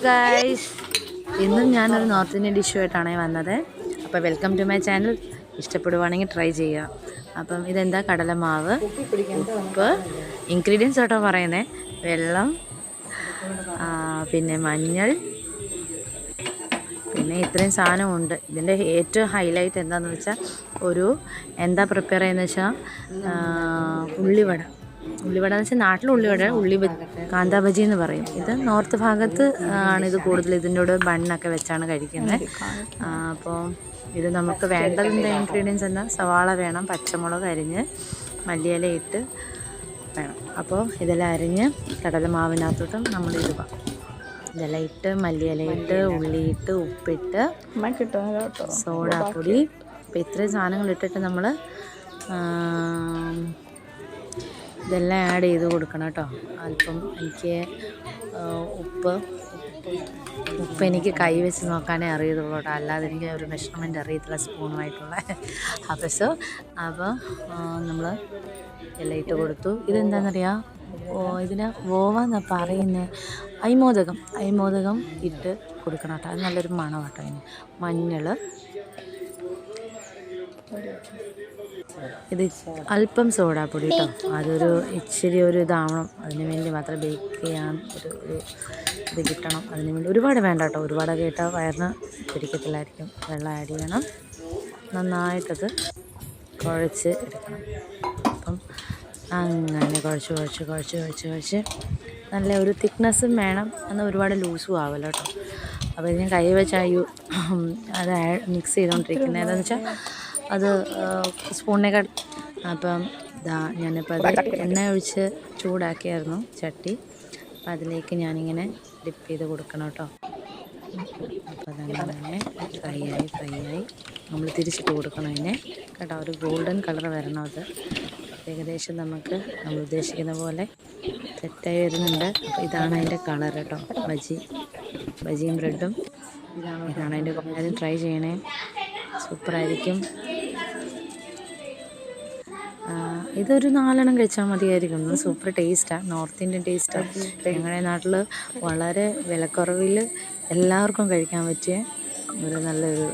Guys, ഇന്നും ഞാനൊരു north Indian ഡിഷുമായിട്ടാണ് വന്നത്. അപ്പോൾ വെൽക്കം ടു മൈ ചാനൽ. ഇഷ്ടപ്പെടുവാണെങ്കിൽ ട്രൈ ചെയ്യുക. അപ്പം ഇതെന്താ, കടലമാവ്, ഉപ്പ്, ഇൻഗ്രീഡിയൻസ് കേട്ടോ പറയുന്നത്, വെള്ളം, പിന്നെ മഞ്ഞൾ, പിന്നെ ഇത്രയും സാധനമുണ്ട്. ഇതിൻ്റെ ഏറ്റവും ഹൈലൈറ്റ് എന്താണെന്ന് വെച്ചാൽ എന്താ പ്രിപ്പയർ ചെയ്യുന്നത് വെച്ചാൽ ഉള്ളിവട എന്ന് വെച്ചാൽ നാട്ടിൽ കാന്താ ബജി എന്ന് പറയും. ഇത് നോർത്ത് ഭാഗത്ത് ആണിത് കൂടുതൽ. ഇതിൻ്റെ കൂടെ ബണ്ണൊക്കെ വെച്ചാണ് കഴിക്കുന്നത്. അപ്പോൾ ഇത് നമുക്ക് വേണ്ടതിൻ്റെ ഇൻഗ്രീഡിയൻസ് എന്താ, സവാള വേണം, പച്ചമുളക് അരിഞ്ഞ്, മല്ലിയില ഇട്ട് വേണം. അപ്പോൾ ഇതെല്ലാം അരിഞ്ഞ് കടലമാവിനകത്തോട്ട് നമ്മൾ ഇടുക. ഇതെല്ലാം ഇട്ട് മല്ലിയില ഇട്ട് ഉള്ളിയിട്ട് ഉപ്പിട്ട് സോഡാപ്പൊടി. അപ്പോൾ ഇത്രയും സാധനങ്ങൾ ഇട്ടിട്ട് നമ്മൾ ഇതെല്ലാം ആഡ് ചെയ്ത് കൊടുക്കണം കേട്ടോ. അല്പം എനിക്ക് ഉപ്പ് എനിക്ക് കൈ വെച്ച് നോക്കാനേ അറിയത്തുള്ളൂ കേട്ടോ, അല്ലാതെ എനിക്ക് ഒരു മെഷർമെൻറ്റ് അറിയത്തില്ല സ്പൂണുമായിട്ടുള്ള. അപ്പോൾ നമ്മൾ എല്ലാം ഇട്ട് കൊടുത്തു. ഇതെന്താണെന്നറിയാം, ഇതിന് വോവെന്നാണ് പറയുന്നത്, അയ്മോദകം ഇട്ട് കൊടുക്കണം കേട്ടോ. അത് നല്ലൊരു മണം കേട്ടോ. അതിന് മഞ്ഞൾ, ഇത് അല്പം സോഡാപ്പൊടി കേട്ടോ. അതൊരു ഇച്ചിരി ഒരു ഇതാവണം, അതിന് വേണ്ടി മാത്രം ബേക്ക് ചെയ്യാൻ ഒരു ഇത് കിട്ടണം. അതിന് വേണ്ടി ഒരുപാട് വേണ്ട കേട്ടോ. ഒരുപാടൊക്കെ ഇട്ടാൽ വയറിന് പിടിക്കത്തില്ലായിരിക്കും. വെള്ളം ആഡ് ചെയ്യണം, നന്നായിട്ടത് കുഴച്ച് എടുക്കണം. അപ്പം അങ്ങനെ കുഴച്ച് നല്ല ഒരു തിക്നെസ്സും വേണം, എന്നാൽ ഒരുപാട് ലൂസും ആവില്ല കേട്ടോ. അപ്പോൾ ഇത് ഞാൻ കൈ വെച്ചാൽ അത് മിക്സ് ചെയ്തുകൊണ്ടിരിക്കുന്നത്. എന്താണെന്ന് വെച്ചാൽ അത് സ്പൂണിനേക്കാൾ. അപ്പം ഞാനിപ്പോൾ അത് എണ്ണ ഒഴിച്ച് ചൂടാക്കിയായിരുന്നു ചട്ടി. അപ്പം അതിലേക്ക് ഞാനിങ്ങനെ ഡിപ്പ് ചെയ്ത് കൊടുക്കണം കേട്ടോ. അപ്പോൾ അതങ്ങനെ ഫ്രൈ ആയി നമ്മൾ തിരിച്ചിട്ട് കൊടുക്കണം അതിനെ കേട്ടോ. ഒരു ഗോൾഡൻ കളർ വരണം. അത് ഏകദേശം നമ്മൾ ഉദ്ദേശിക്കുന്ന പോലെ സെറ്റായി വരുന്നുണ്ട്. അപ്പോൾ ഇതാണ് അതിൻ്റെ കളർ കേട്ടോ. ബജിയും ബ്രെഡും ഇതാണ് അതിൻ്റെ. എല്ലാവരും ട്രൈ ചെയ്യണേ, സൂപ്പറായിരിക്കും. ഇതൊരു 4 കഴിച്ചാൽ മതിയായിരിക്കും. സൂപ്പർ ടേസ്റ്റാണ്, നോർത്ത് ഇന്ത്യൻ ടേസ്റ്റാണ്. ഞങ്ങളുടെ നാട്ടിൽ വളരെ വിലക്കുറവിൽ എല്ലാവർക്കും കഴിക്കാൻ പറ്റിയ ഒരു നല്ലൊരു